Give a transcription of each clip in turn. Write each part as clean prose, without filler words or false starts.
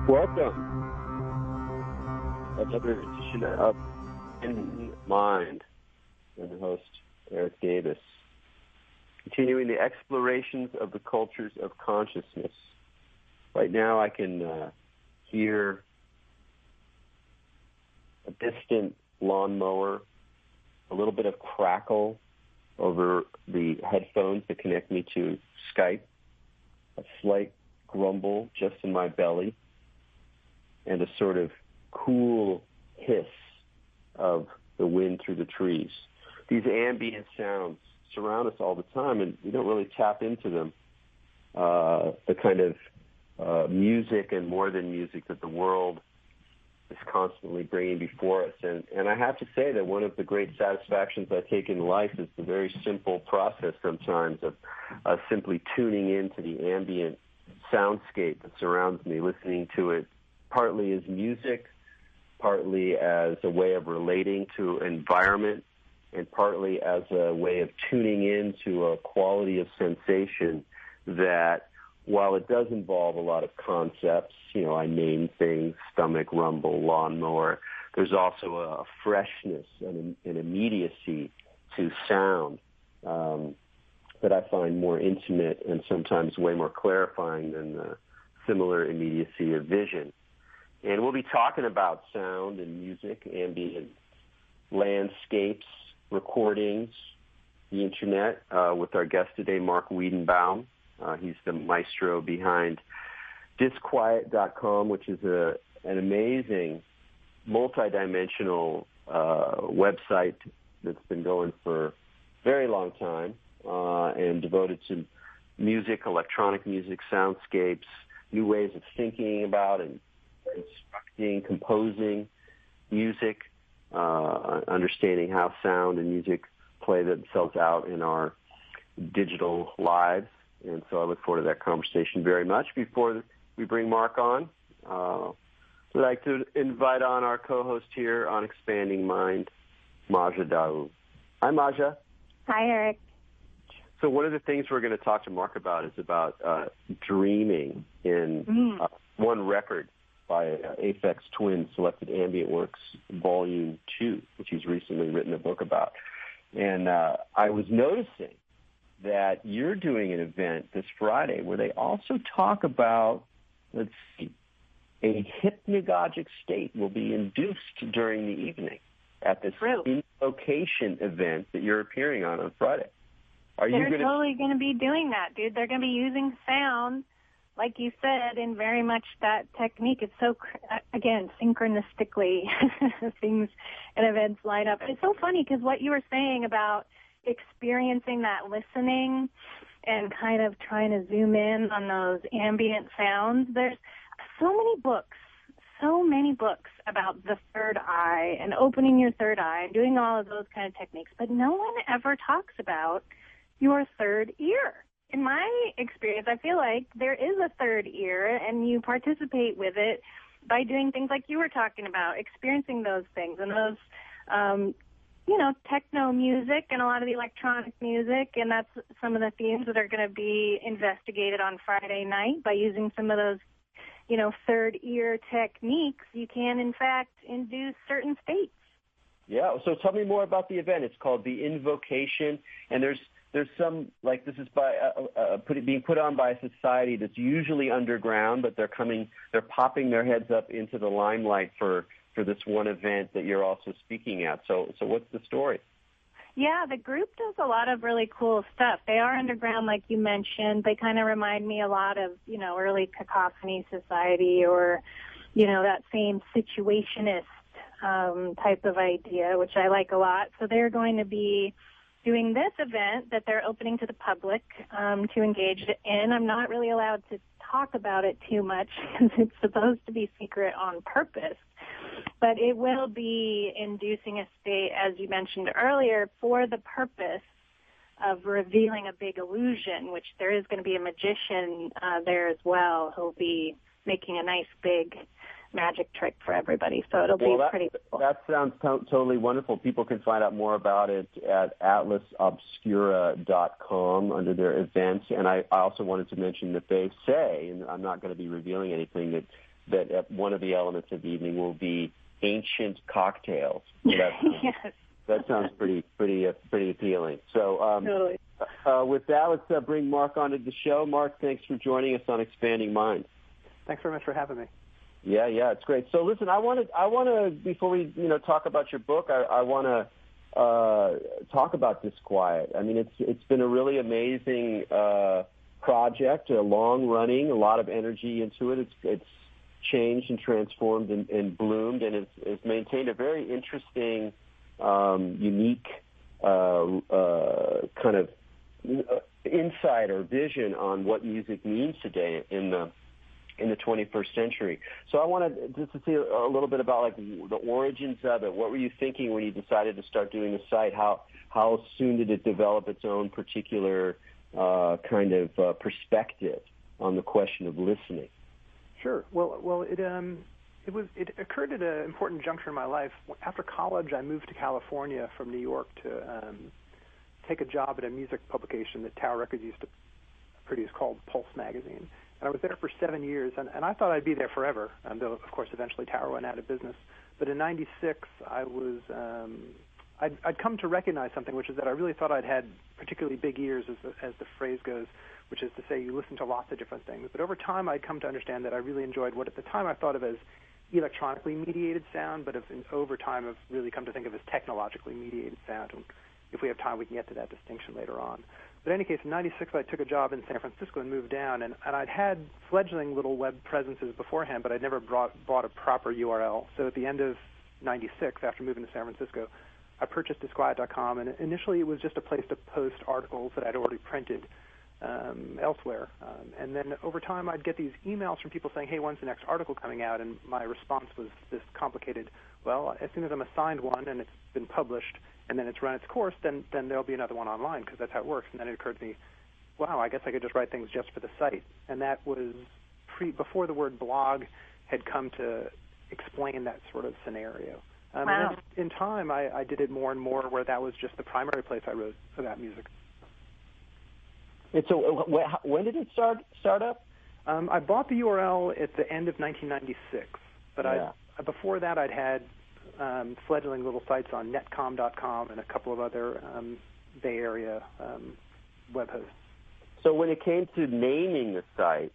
Welcome. Another edition of In Mind. I'm the host, Erik Davis. Continuing the explorations of the cultures of consciousness. Right now I can hear a distant lawnmower, a little bit of crackle over the headphones that connect me to Skype, a slight grumble just in my belly, and a sort of cool hiss of the wind through the trees. These ambient sounds surround us all the time, and we don't really tap into them. The kind of music and more than music that the world is constantly bringing before us. And I have to say that one of the great satisfactions I take in life is the very simple process sometimes of simply tuning into the ambient soundscape that surrounds me, listening to it partly as music, partly as a way of relating to environment, and partly as a way of tuning into a quality of sensation that, while it does involve a lot of concepts, I name things, stomach rumble, lawnmower, there's also a freshness and an immediacy to sound that I find more intimate and sometimes way more clarifying than the similar immediacy of vision. And we'll be talking about sound and music, ambient landscapes, recordings, the Internet, with our guest today, Marc Weidenbaum. He's the maestro behind Disquiet.com, which is an amazing, multidimensional website that's been going for a very long time and devoted to music, electronic music, soundscapes, new ways of thinking about and constructing, composing music, understanding how sound and music play themselves out in our digital lives. And so I look forward to that conversation very much. Before we bring Marc on, I'd like to invite on our co-host here on Expanding Mind, Maja Daoud. Hi, Maja. Hi, Erik. So one of the things we're going to talk to Marc about is about dreaming in one record by Aphex Twin, selected Ambient Works Volume II, which he's recently written a book about. And I was noticing that you're doing an event this Friday where they also talk about, let's see, a hypnagogic state will be induced during the evening at this invocation event that you're appearing on Friday. They're totally going to be doing that, dude. They're going to be using sound, like you said, in very much that technique. It's so, again, synchronistically, things and events line up. It's so funny because what you were saying about experiencing that listening and kind of trying to zoom in on those ambient sounds, there's so many books about the third eye and opening your third eye and doing all of those kind of techniques, but no one ever talks about your third ear. In my experience, I feel like there is a third ear, and you participate with it by doing things like you were talking about, experiencing those things and those, techno music and a lot of the electronic music, and that's some of the themes that are going to be investigated on Friday night by using some of those, third ear techniques. You can, in fact, induce certain states. Yeah, so tell me more about the event. It's called The Invocation, and there's some, like, this is by being put on by a society that's usually underground, but they're popping their heads up into the limelight for this one event that you're also speaking at. So what's the story? Yeah, the group does a lot of really cool stuff. They are underground, like you mentioned. They kind of remind me a lot of, early Cacophony Society or, that same situationist type of idea, which I like a lot. So they're going to be doing this event that they're opening to the public to engage in. I'm not really allowed to talk about it too much because it's supposed to be secret on purpose. But it will be inducing a state, as you mentioned earlier, for the purpose of revealing a big illusion, which there is going to be a magician there as well who'll be making a nice big magic trick for everybody. So it'll be pretty cool. That sounds totally wonderful. People can find out more about it at atlasobscura.com under their events. And I also wanted to mention that they say, and I'm not going to be revealing anything, that that one of the elements of the evening will be ancient cocktails. So Yes. that sounds pretty appealing. So Totally. with that, let's bring Marc onto the show. Marc, thanks for joining us on Expanding Minds. Thanks very much for having me. Yeah, it's great. So listen, I want to before we talk about your book, I want to talk about Disquiet. I mean, it's been a really amazing project, long running, a lot of energy into it. It's changed and transformed and bloomed, and it's maintained a very interesting, unique kind of insight or vision on what music means today in the 21st century. So I wanted just to see a little bit about like the origins of it. What were you thinking when you decided to start doing the site? How soon did it develop its own particular kind of perspective on the question of listening? Sure. Well, it occurred at an important juncture in my life. After college, I moved to California from New York to take a job at a music publication that Tower Records used to produce called Pulse Magazine. And I was there for 7 years, and I thought I'd be there forever, though, of course, eventually Tower went out of business. But in '96, I'd come to recognize something, which is that I really thought I'd had particularly big ears, as the phrase goes, which is to say you listen to lots of different things. But over time, I'd come to understand that I really enjoyed what at the time I thought of as electronically mediated sound, but over time I've really come to think of as technologically mediated sound. And if we have time, we can get to that distinction later on. But in any case, in '96, I took a job in San Francisco and moved down, and I'd had fledgling little web presences beforehand, but I'd never bought a proper URL. So at the end of '96, after moving to San Francisco, I purchased Disquiet.com, and initially it was just a place to post articles that I'd already printed elsewhere. And then over time, I'd get these emails from people saying, hey, when's the next article coming out? And my response was this complicated, well, as soon as I'm assigned one and it's been published and then it's run its course, then there'll be another one online, because that's how it works. And then it occurred to me, wow, I guess I could just write things just for the site. And that was before the word blog had come to explain that sort of scenario. Wow. And then in time, I did it more and more where that was just the primary place I wrote about music. And so when did it start up? I bought the URL at the end of 1996, but before that I'd had fledgling little sites on netcom.com and a couple of other Bay Area web hosts. So when it came to naming the site,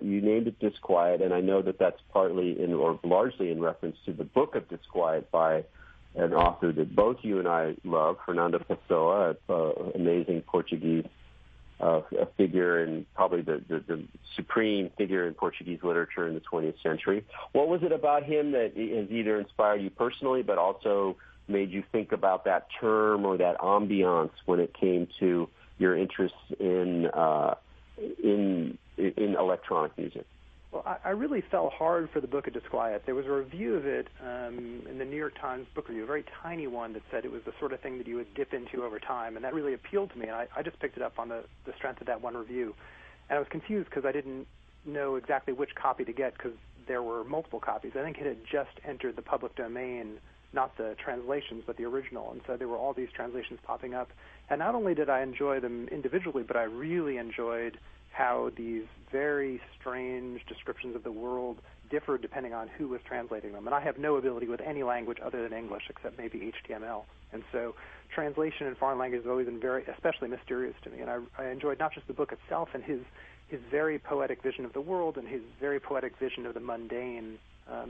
you named it Disquiet, and I know that that's partly or largely in reference to the book of Disquiet by an author that both you and I love, Fernando Pessoa, an amazing Portuguese a figure and probably the supreme figure in Portuguese literature in the 20th century. What was it about him that has either inspired you personally but also made you think about that term or that ambiance when it came to your interest in electronic music? Well, I really fell hard for the book of Disquiet. There was a review of it in the New York Times book review, a very tiny one that said it was the sort of thing that you would dip into over time, and that really appealed to me. And I just picked it up on the strength of that one review. And I was confused because I didn't know exactly which copy to get because there were multiple copies. I think it had just entered the public domain, not the translations, but the original. And so there were all these translations popping up. And not only did I enjoy them individually, but I really enjoyed how these very strange descriptions of the world differed depending on who was translating them. And I have no ability with any language other than English, except maybe HTML. And so translation in foreign language has always been especially mysterious to me. And I enjoyed not just the book itself and his very poetic vision of the world and his very poetic vision of the mundane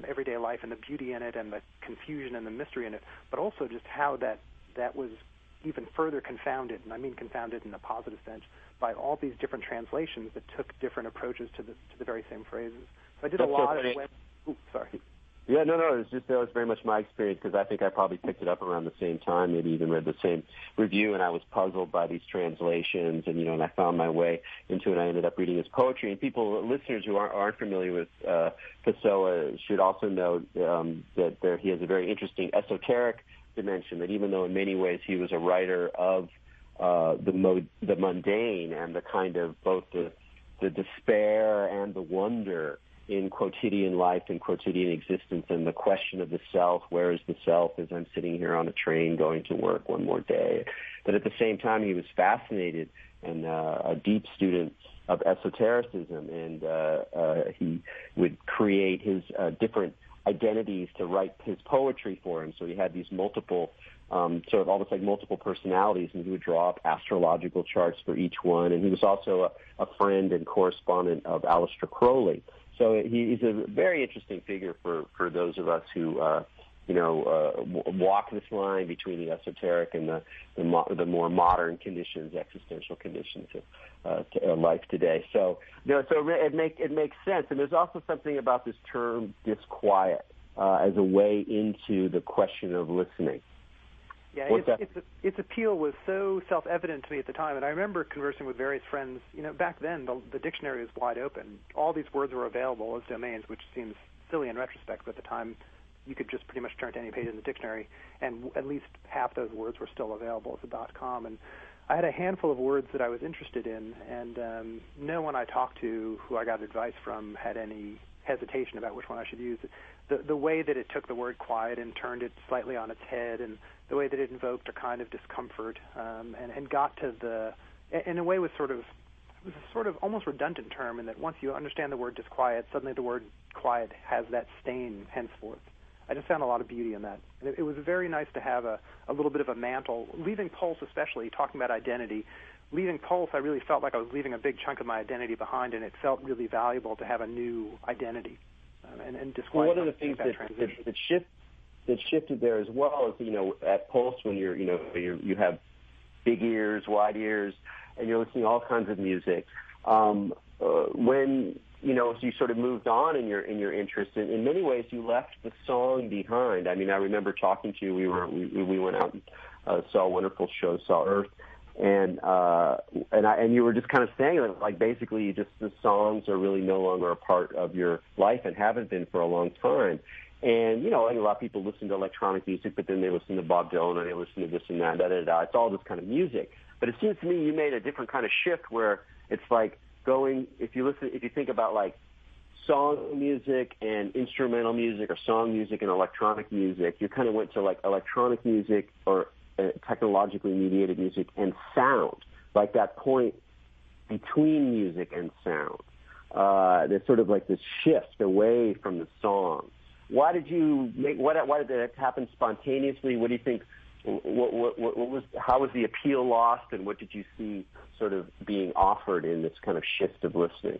everyday life and the beauty in it and the confusion and the mystery in it, but also just how that was even further confounded, and I mean confounded in a positive sense, by all these different translations that took different approaches to the very same phrases. So I did a lot of web... Oops, sorry. Yeah, no, that was very much my experience because I think I probably picked it up around the same time, maybe even read the same review, and I was puzzled by these translations, and I found my way into it, and I ended up reading his poetry. And listeners who aren't familiar with Pessoa should also note that he has a very interesting esoteric dimension, that even though in many ways he was a writer of the mundane and the kind of both the despair and the wonder in quotidian life and quotidian existence and the question of the self, where is the self as I'm sitting here on a train going to work one more day, that at the same time he was fascinated and a deep student of esotericism, and he would create his different identities to write his poetry for him. So he had these multiple, sort of almost like multiple personalities, and he would draw up astrological charts for each one. And he was also a friend and correspondent of Aleister Crowley. So he's a very interesting figure for those of us who walk this line between the esoteric and the more modern conditions, existential conditions of life today. So it makes sense. And there's also something about this term disquiet as a way into the question of listening. Yeah, its appeal was so self-evident to me at the time, and I remember conversing with various friends. Back then the dictionary was wide open. All these words were available as domains, which seems silly in retrospect, but at the time you could just pretty much turn to any page in the dictionary, and at least half those words were still available as a .com. And I had a handful of words that I was interested in, and no one I talked to who I got advice from had any hesitation about which one I should use. The way that it took the word quiet and turned it slightly on its head, and the way that it invoked a kind of discomfort, and got to in a way it was a sort of almost redundant term, in that once you understand the word disquiet, suddenly the word quiet has that stain henceforth. I just found a lot of beauty in that. And it was very nice to have a little bit of a mantle. Leaving Pulse, especially, talking about identity, leaving Pulse, I really felt like I was leaving a big chunk of my identity behind, and it felt really valuable to have a new identity. And Disquiet, one of the things that shifted there as well is, at Pulse, when you have big ears, wide ears, and you're listening to all kinds of music. When as you sort of moved on in your interest, in many ways you left the song behind. I mean, I remember talking to you. We went out and saw a wonderful show, saw Earth, and you were just kind of saying that, like, basically the songs are really no longer a part of your life and haven't been for a long time. And a lot of people listen to electronic music, but then they listen to Bob Dylan and they listen to this and that, It's all this kind of music. But it seems to me you made a different kind of shift where it's like if you think about like song music and instrumental music, or song music and electronic music, you kind of went to like electronic music or technologically mediated music and sound, like that point between music and sound. There's sort of like this shift away from the song. Why did that happen spontaneously? What do you think? How was the appeal lost, and what did you see sort of being offered in this kind of shift of listening?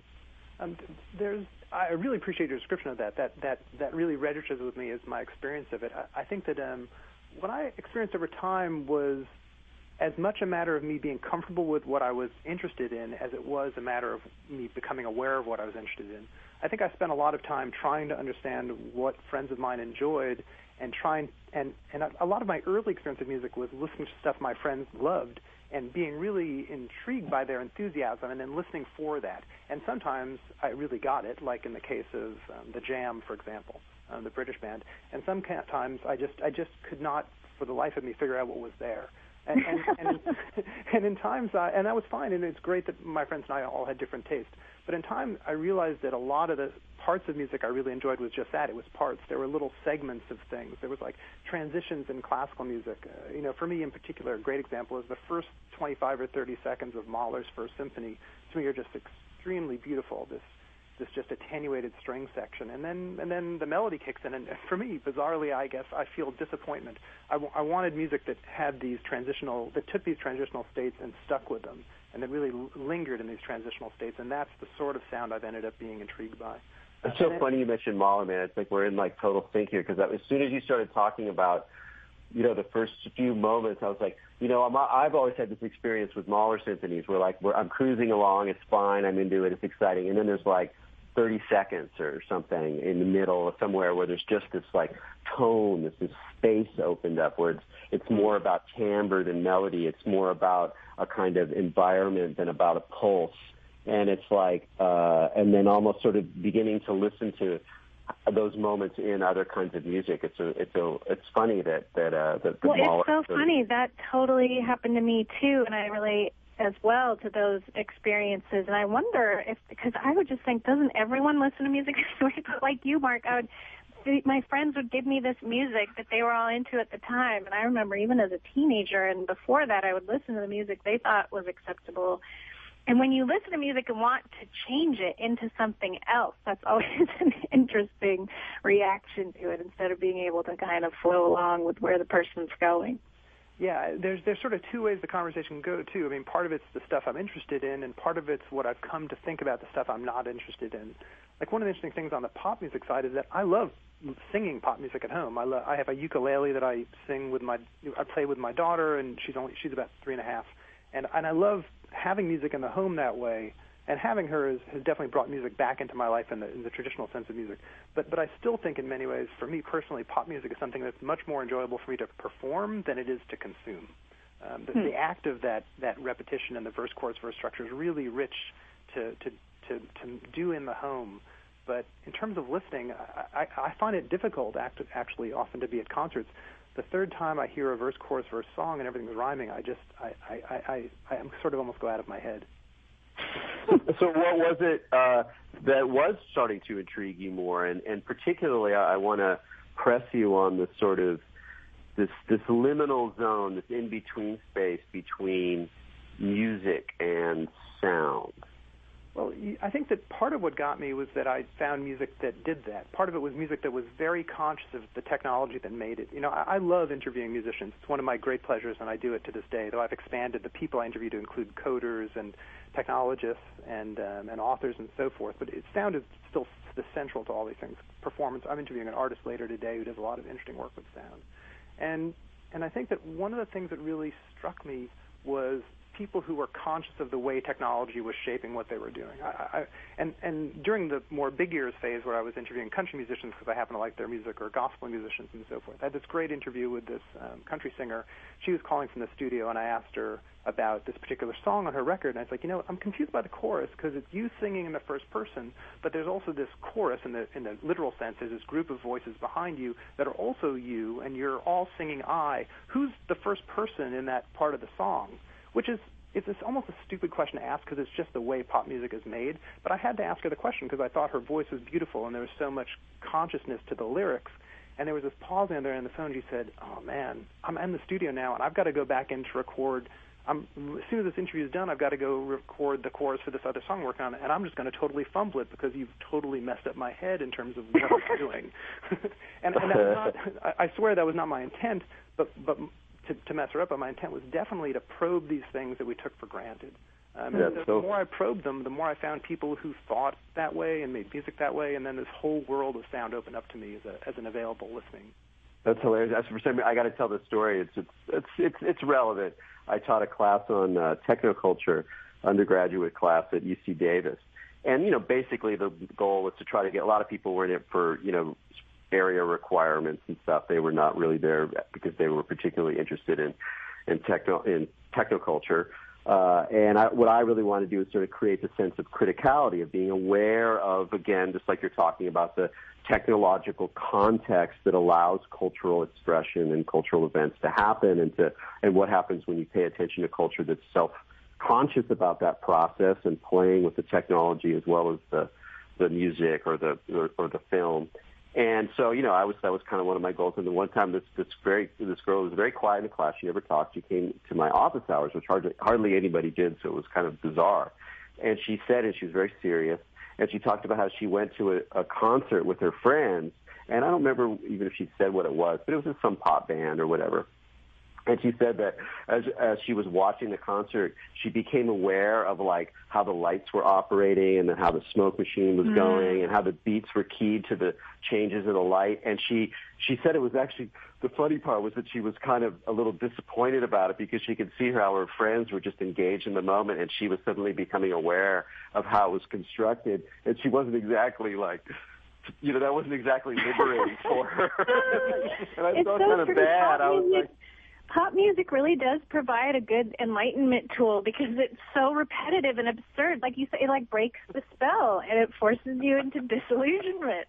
I really appreciate your description of that. That really registers with me as my experience of it. I think that what I experienced over time was as much a matter of me being comfortable with what I was interested in as it was a matter of me becoming aware of what I was interested in. I think I spent a lot of time trying to understand what friends of mine enjoyed, and a lot of my early experience with music was listening to stuff my friends loved and being really intrigued by their enthusiasm and then listening for that. And sometimes I really got it, like in the case of The Jam, for example, the British band. And sometimes I just could not, for the life of me, figure out what was there. And in times, and that was fine, and it's great that my friends and I all had different tastes. But in time, I realized that a lot of the parts of music I really enjoyed was just that. It was parts. There were little segments of things. There was like transitions in classical music. For me in particular, a great example is the first 25 or 30 seconds of Mahler's First Symphony. To me, are just extremely beautiful. This just attenuated string section, and then the melody kicks in. And for me, bizarrely, I guess I feel disappointment. I wanted music that took these transitional states and stuck with them, and that really lingered in these transitional states. And that's the sort of sound I've ended up being intrigued by. It's so funny you mentioned Mahler, man. It's like we're in like total sync here, because as soon as you started talking about the first few moments, I was like, I've always had this experience with Mahler symphonies where I'm cruising along, it's fine, I'm into it, it's exciting, and then there's like 30 seconds or something in the middle somewhere where there's just this like tone, this space opened up where it's more about timbre than melody. It's more about a kind of environment than about a pulse. And it's like, and then almost sort of beginning to listen to those moments in other kinds of music. It's funny that Mahler. It's so funny. That totally happened to me too, and I relate as well to those experiences. And I wonder because I would just think, doesn't everyone listen to music this way? But like you, Marc, I would my friends would give me this music that they were all into at the time, and I remember even as a teenager and before that, I would listen to the music they thought was acceptable. And when you listen to music and want to change it into something else, that's always an interesting reaction to it instead of being able to kind of flow along with where the person's going. Yeah, there's sort of two ways the conversation can go, too. I mean, part of it's the stuff I'm interested in, and part of it's what I've come to think about the stuff I'm not interested in. Like, one of the interesting things on the pop music side is that I love singing pop music at home. I have a ukulele that I play with my daughter, and she's about 3.5. And I love having music in the home that way, and having her has definitely brought music back into my life in the traditional sense of music. But I still think in many ways, for me personally, pop music is something that's much more enjoyable for me to perform than it is to consume. The act of that repetition and the verse, chorus, verse structure is really rich to do in the home. But in terms of listening, I find it difficult actually often to be at concerts. The third time I hear a verse, chorus, verse song and everything's rhyming, I'm sort of almost go out of my head. So what was it that was starting to intrigue you more? And particularly, I want to press you on the sort of this liminal zone, this in-between space between music and sound. Well, I think that part of what got me was that I found music that did that. Part of it was music that was very conscious of the technology that made it. You know, I love interviewing musicians. It's one of my great pleasures, and I do it to this day, though I've expanded the people I interview to include coders and technologists and authors and so forth. But sound is still the central to all these things. Performance. I'm interviewing an artist later today who does a lot of interesting work with sound. And I think that one of the things that really struck me was people who were conscious of the way technology was shaping what they were doing. And during the more big ears phase where I was interviewing country musicians because I happen to like their music, or gospel musicians and so forth, I had this great interview with this country singer. She was calling from the studio, and I asked her about this particular song on her record, and I was like, I'm confused by the chorus because it's you singing in the first person, but there's also this chorus in the literal sense. There's this group of voices behind you that are also you, and you're all singing I. Who's the first person in that part of the song? Which is it's almost a stupid question to ask because it's just the way pop music is made. But I had to ask her the question because I thought her voice was beautiful and there was so much consciousness to the lyrics. And there was this pause on there on the phone. She said, "Oh man, I'm in the studio now and I've got to go back in to record. As soon as this interview is done, I've got to go record the chorus for this other song I'm working on, and I'm just going to totally fumble it because you've totally messed up my head in terms of what I'm doing." and that was not, I swear that was not my intent, but to mess her up, but my intent was definitely to probe these things that we took for granted. The more I probed them, the more I found people who thought that way and made music that way, and then this whole world of sound opened up to me as an available listening. That's hilarious. I got to tell this story. It's relevant. I taught a class on technoculture, undergraduate class at UC Davis, and basically the goal was to try to get a lot of people were in it for area requirements and stuff. They were not really there because they were particularly interested in technoculture. What I really want to do is sort of create the sense of criticality, of being aware of, again, just like you're talking about, the technological context that allows cultural expression and cultural events to happen, and what happens when you pay attention to culture that's self-conscious about that process and playing with the technology as well as the music or the film. And so, that was kind of one of my goals. And then one time, this girl was very quiet in the class. She never talked. She came to my office hours, which hardly anybody did, so it was kind of bizarre. And she said, and she was very serious, and she talked about how she went to a concert with her friends. And I don't remember even if she said what it was, but it was just some pop band or whatever. And she said that as she was watching the concert, she became aware of how the lights were operating and then how the smoke machine was going and how the beats were keyed to the changes of the light. And she said it was actually, the funny part was that she was kind of a little disappointed about it because she could see how her friends were just engaged in the moment and she was suddenly becoming aware of how it was constructed. And she wasn't exactly that wasn't exactly liberating for her. And I felt kind of bad. I was like, pop music really does provide a good enlightenment tool because it's so repetitive and absurd. Like you say, it breaks the spell and it forces you into disillusionment.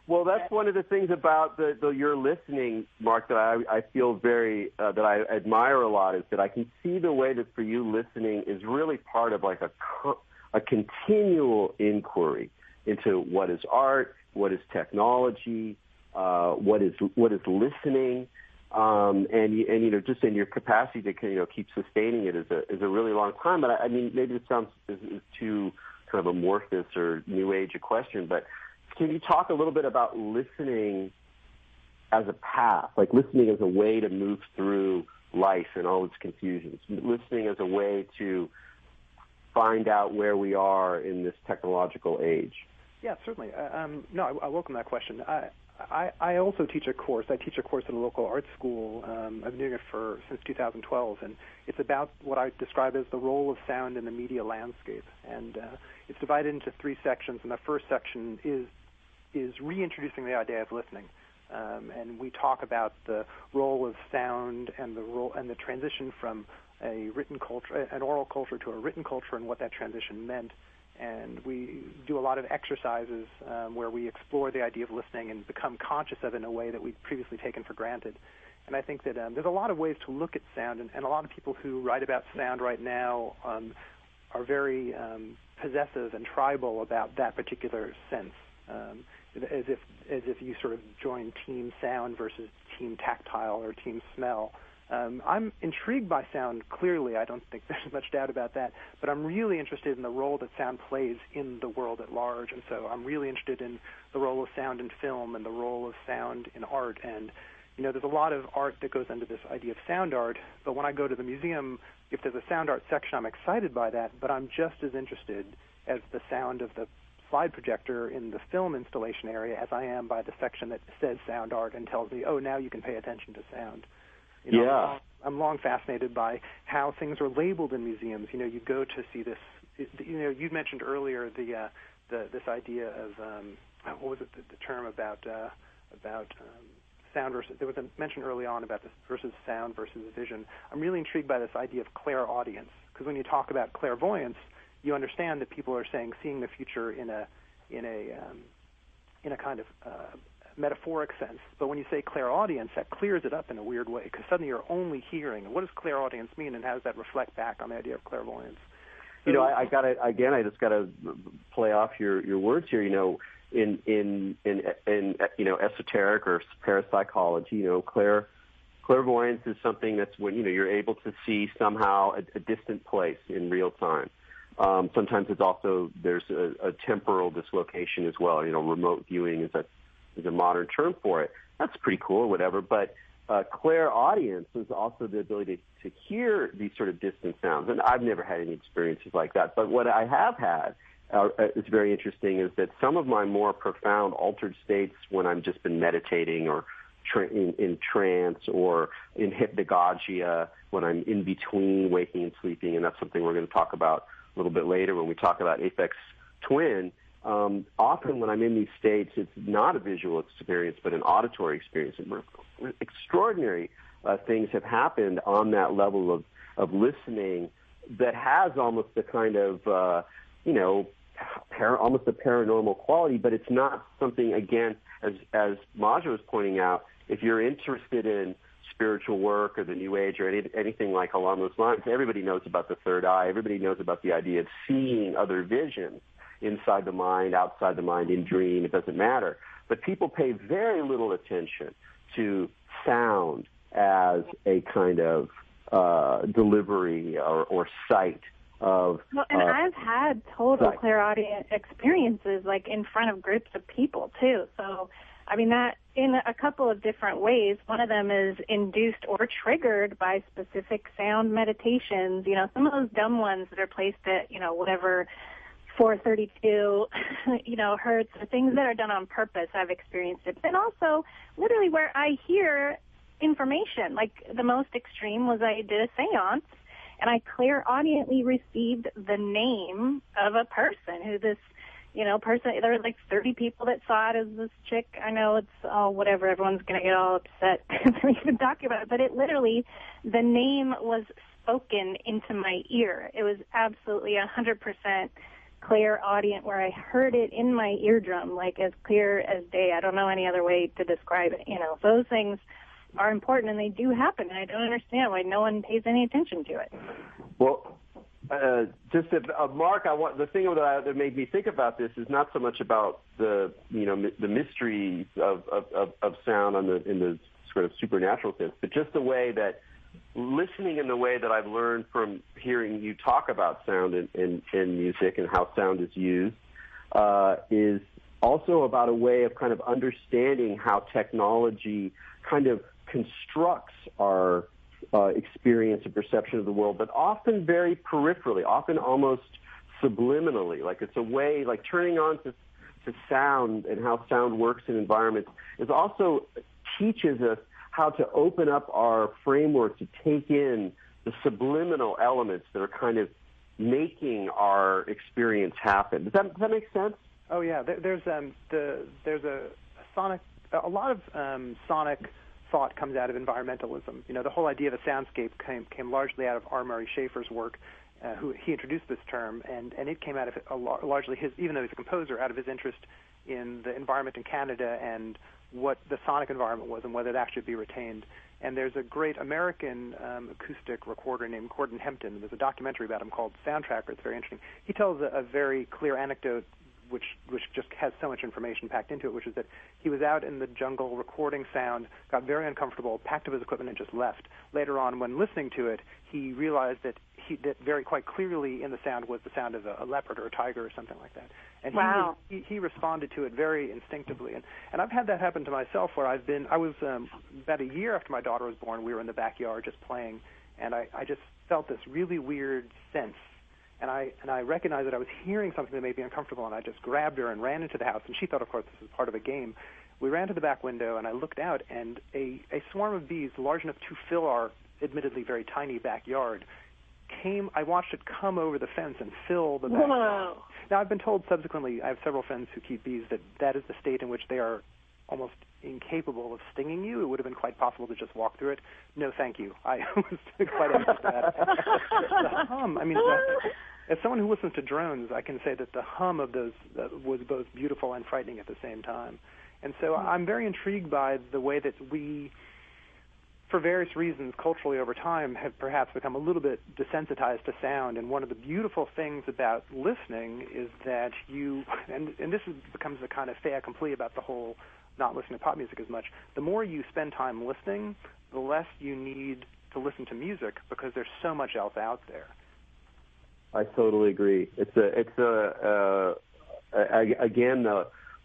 Well, that's one of the things about your listening, Marc, that I feel very that I admire a lot, is that I can see the way that for you listening is really part of a continual inquiry. into what is art, what is technology, what is listening, and just in your capacity to keep sustaining it is a really long time. But I mean, maybe it sounds is too kind of amorphous or new age a question, but can you talk a little bit about listening as a path, like listening as a way to move through life and all its confusions, listening as a way to find out where we are in this technological age? Yeah, certainly. No, I welcome that question. I also teach a course. I teach a course at a local art school. I've been doing it since 2012, and it's about what I describe as the role of sound in the media landscape. And it's divided into 3 sections, and the first section is reintroducing the idea of listening. And we talk about the role of sound and the transition from a written culture, an oral culture, to a written culture, and what that transition meant. And we do a lot of exercises where we explore the idea of listening and become conscious of it in a way that we'd previously taken for granted. And I think that there's a lot of ways to look at sound, and a lot of people who write about sound right now are very possessive and tribal about that particular sense, as if you sort of join team sound versus team tactile or team smell. I'm intrigued by sound, clearly. I don't think there's much doubt about that. But I'm really interested in the role that sound plays in the world at large. And so I'm really interested in the role of sound in film and the role of sound in art. And, there's a lot of art that goes into this idea of sound art. But when I go to the museum, if there's a sound art section, I'm excited by that. But I'm just as interested as the sound of the slide projector in the film installation area as I am by the section that says sound art and tells me, oh, now you can pay attention to sound. Yeah. I'm long fascinated by how things are labeled in museums. You go to see this. You mentioned earlier this idea of what was it? The term about sound versus. There was a mention early on about this versus sound versus vision. I'm really intrigued by this idea of clairaudience, because when you talk about clairvoyance, you understand that people are seeing the future in a kind of metaphoric sense. But when you say clairaudience, that clears it up in a weird way, because suddenly you're only hearing. What does clairaudience mean, and how does that reflect back on the idea of clairvoyance? So, I just gotta play off your words here. In esoteric or parapsychology, clairvoyance is something that's when you're able to see somehow a distant place in real time. Sometimes it's also there's a temporal dislocation as well. Remote viewing is a modern term for it. That's pretty cool, whatever. But clairaudience is also the ability to hear these sort of distant sounds. And I've never had any experiences like that. But what I have had is very interesting is that some of my more profound altered states when I've just been meditating or in trance or in hypnagogia, when I'm in between waking and sleeping, and that's something we're going to talk about a little bit later when we talk about Aphex Twin. Often when I'm in these states, it's not a visual experience, but an auditory experience. And extraordinary things have happened on that level of listening that has almost a kind of, almost a paranormal quality, but it's not something, again, as Maja was pointing out, if you're interested in spiritual work or the New Age or anything like along those lines, everybody knows about the third eye. Everybody knows about the idea of seeing other visions inside the mind, outside the mind, in dream. It doesn't matter. But people pay very little attention to sound as a kind of delivery or sight of. Well, and I've had total clairaudient experiences, like in front of groups of people too. So, I mean, that in a couple of different ways. One of them is induced or triggered by specific sound meditations. Some of those dumb ones that are placed at, whatever 432, hertz, or things that are done on purpose. I've experienced it. And also, literally, where I hear information. Like, the most extreme was I did a seance, and I clairaudiently received the name of a person who this, person, there were like 30 people that saw it as this chick. I know it's whatever, everyone's going to get all upset because they're even talking about it, but it literally, the name was spoken into my ear. It was absolutely 100% clairaudient, where I heard it in my eardrum, like as clear as day. I don't know any other way to describe it. Those things are important, and they do happen, and I don't understand why no one pays any attention to it. Well, Mark, the thing that made me think about this is not so much about the mysteries of sound in the sort of supernatural sense, but just the way that listening in the way that I've learned from hearing you talk about sound in music and how sound is used is also about a way of kind of understanding how technology kind of constructs our experience and perception of the world, but often very peripherally, often almost subliminally. Like it's a way, like turning on to sound and how sound works in environments is also teaches us how to open up our framework to take in the subliminal elements that are kind of making our experience happen. Does that make sense? Oh yeah, there's a lot of sonic thought comes out of environmentalism. The whole idea of a soundscape came largely out of R. Murray Schafer's work. He introduced this term, and it came out of largely his, even though he's a composer, out of his interest in the environment in Canada and what the sonic environment was and whether it actually be retained. And there's a great American acoustic recorder named Gordon Hempton. There's a documentary about him called Soundtracker. It's very interesting. He tells a very clear anecdote which just has so much information packed into it, which is that he was out in the jungle recording sound, got very uncomfortable, packed up his equipment, and just left. Later on, when listening to it, he realized that very quite clearly in the sound was the sound of a leopard or a tiger or something like that. And wow. he responded to it very instinctively. And I've had that happen to myself where I was about a year after my daughter was born, we were in the backyard just playing, and I just felt this really weird sense. And I recognized that I was hearing something that made me uncomfortable, and I just grabbed her and ran into the house. And she thought, of course, this was part of a game. We ran to the back window, and I looked out, and a swarm of bees large enough to fill our admittedly very tiny backyard came. I watched it come over the fence and fill the backyard. Whoa. Now, I've been told subsequently, I have several friends who keep bees, that is the state in which they are almost incapable of stinging you. It would have been quite possible to just walk through it. No, thank you. I was quite anxious to that. The hum, as someone who listens to drones, I can say that the hum of those was both beautiful and frightening at the same time. And so I'm very intrigued by the way that we, for various reasons, culturally over time, have perhaps become a little bit desensitized to sound. And one of the beautiful things about listening is that and this becomes a kind of fait accompli about the whole not listening to pop music as much. The more you spend time listening, the less you need to listen to music because there's so much else out there. I totally agree. Again,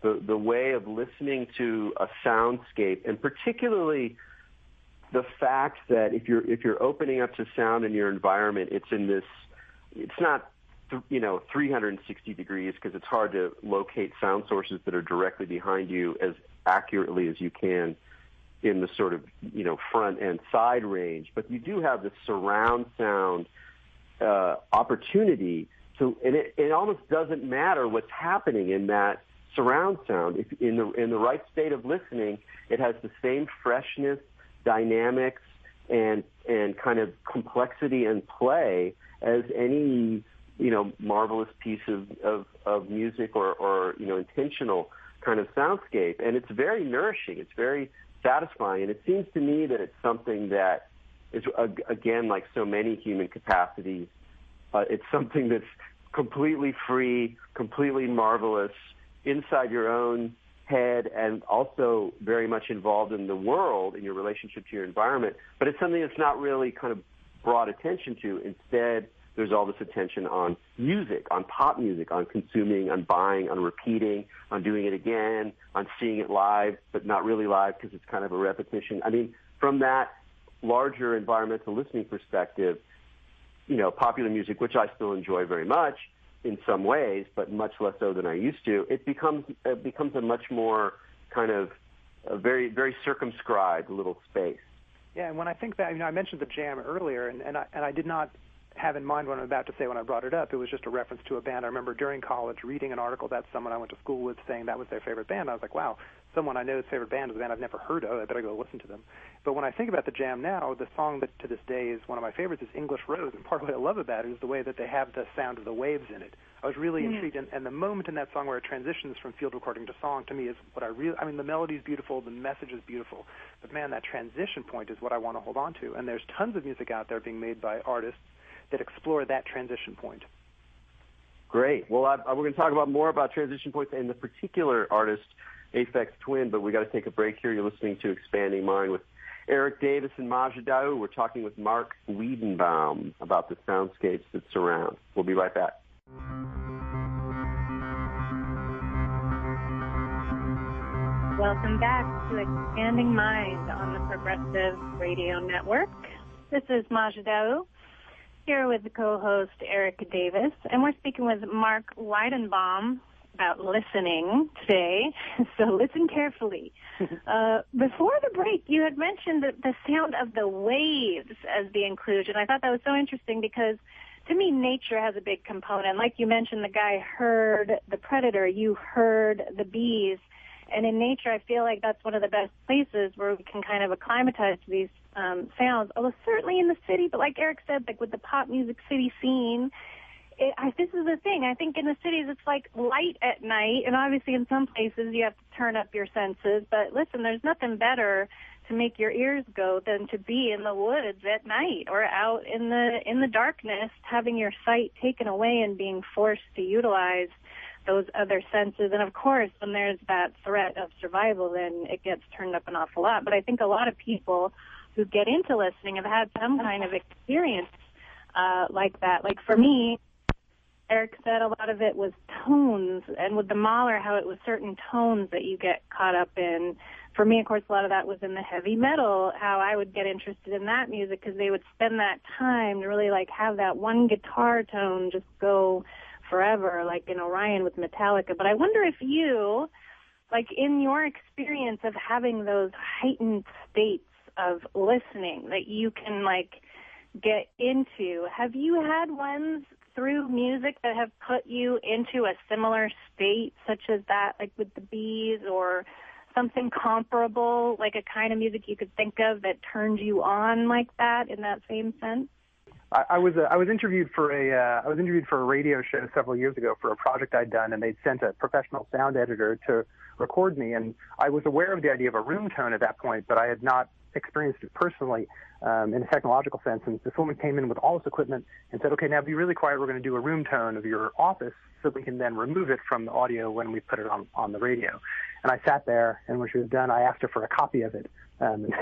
the way of listening to a soundscape, and particularly the fact that if you're opening up to sound in your environment, it's not 360 degrees because it's hard to locate sound sources that are directly behind you as accurately as you can in the sort of front and side range. But you do have the surround sound opportunity to, and it almost doesn't matter what's happening in that surround sound. If in the right state of listening, it has the same freshness, dynamics, and kind of complexity and play as any marvelous piece of music or intentional kind of soundscape. And it's very nourishing. It's very satisfying. And it seems to me that it's something that is, again, like so many human capacities, it's something that's completely free, completely marvelous, inside your own head, and also very much involved in the world, in your relationship to your environment. But it's something that's not really kind of brought attention to. Instead, there's all this attention on music, on pop music, on consuming, on buying, on repeating, on doing it again, on seeing it live, but not really live because it's kind of a repetition. I mean, from that larger environmental listening perspective, popular music, which I still enjoy very much in some ways, but much less so than I used to, it becomes a much more kind of a very, very circumscribed little space. Yeah, and when I think back, I mentioned the jam earlier, and I did not have in mind what I'm about to say when I brought it up. It was just a reference to a band. I remember during college reading an article about someone I went to school with saying that was their favorite band. I was like, wow, someone I know's favorite band is a band I've never heard of. I better go listen to them. But when I think about the jam now, the song that to this day is one of my favorites is English Rose, and part of what I love about it is the way that they have the sound of the waves in it. I was really intrigued, and the moment in that song where it transitions from field recording to song, to me, is what the melody is beautiful, the message is beautiful, but man, that transition point is what I want to hold on to. And there's tons of music out there being made by artists that explore that transition point. Great. Well, we're going to talk about more about transition points and the particular artist, Aphex Twin, but we got to take a break here. You're listening to Expanding Mind with Erik Davis and Maja Daou. We're talking with Marc Weidenbaum about the soundscapes that surround. We'll be right back. Welcome back to Expanding Mind on the Progressive Radio Network. This is Maja Daou, here with the co-host Erik Davis, and we're speaking with Marc Weidenbaum about listening today, so listen carefully. Before the break, you had mentioned the sound of the waves as the inclusion. I thought that was so interesting because, to me, nature has a big component. Like you mentioned, the guy heard the predator, you heard the bees, and in nature, I feel like that's one of the best places where we can kind of acclimatize to these sounds. Although certainly in the city, but like Erik said, like with the pop music city scene, this is the thing. I think in the cities it's like light at night, and obviously in some places you have to turn up your senses. But listen, there's nothing better to make your ears go than to be in the woods at night or out in the darkness, having your sight taken away and being forced to utilize those other senses. And of course, when there's that threat of survival, then it gets turned up an awful lot. But I think a lot of people who get into listening have had some kind of experience like that. Like for me, Erik said a lot of it was tones, and with the Mahler, how it was certain tones that you get caught up in. For me, of course, a lot of that was in the heavy metal, how I would get interested in that music because they would spend that time to really like have that one guitar tone just go forever, like in Orion with Metallica. But I wonder if you, like in your experience of having those heightened states of listening that you can like get into, have you had ones through music that have put you into a similar state, such as that, like with the bees, or something comparable, like a kind of music you could think of that turned you on like that in that same sense? I was interviewed for a radio show several years ago for a project I'd done, and they'd sent a professional sound editor to record me, and I was aware of the idea of a room tone at that point, but I had not experienced it personally in a technological sense. And this woman came in with all this equipment and said, "Okay, now be really quiet. We're going to do a room tone of your office so we can then remove it from the audio when we put it on the radio." And I sat there, and when she was done, I asked her for a copy of it. And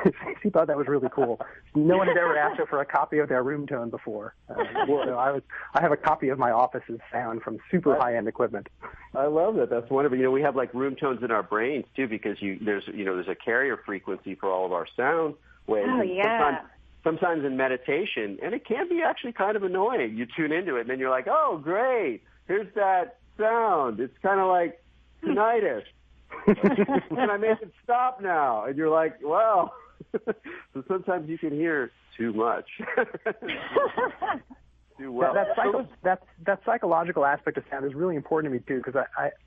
she thought that was really cool. No one had ever asked her for a copy of their room tone before. So I have a copy of my office's sound from super high-end equipment. I love that. That's wonderful. We have like room tones in our brains too, because there's a carrier frequency for all of our sound waves. Oh yeah. Sometimes in meditation, and it can be actually kind of annoying. You tune into it, and then you're like, "Oh, great! Here's that sound. It's kind of like tinnitus." Can I make it stop now? And you're like, well, so sometimes you can hear too much. Too well. That psychological aspect of sound is really important to me, too, because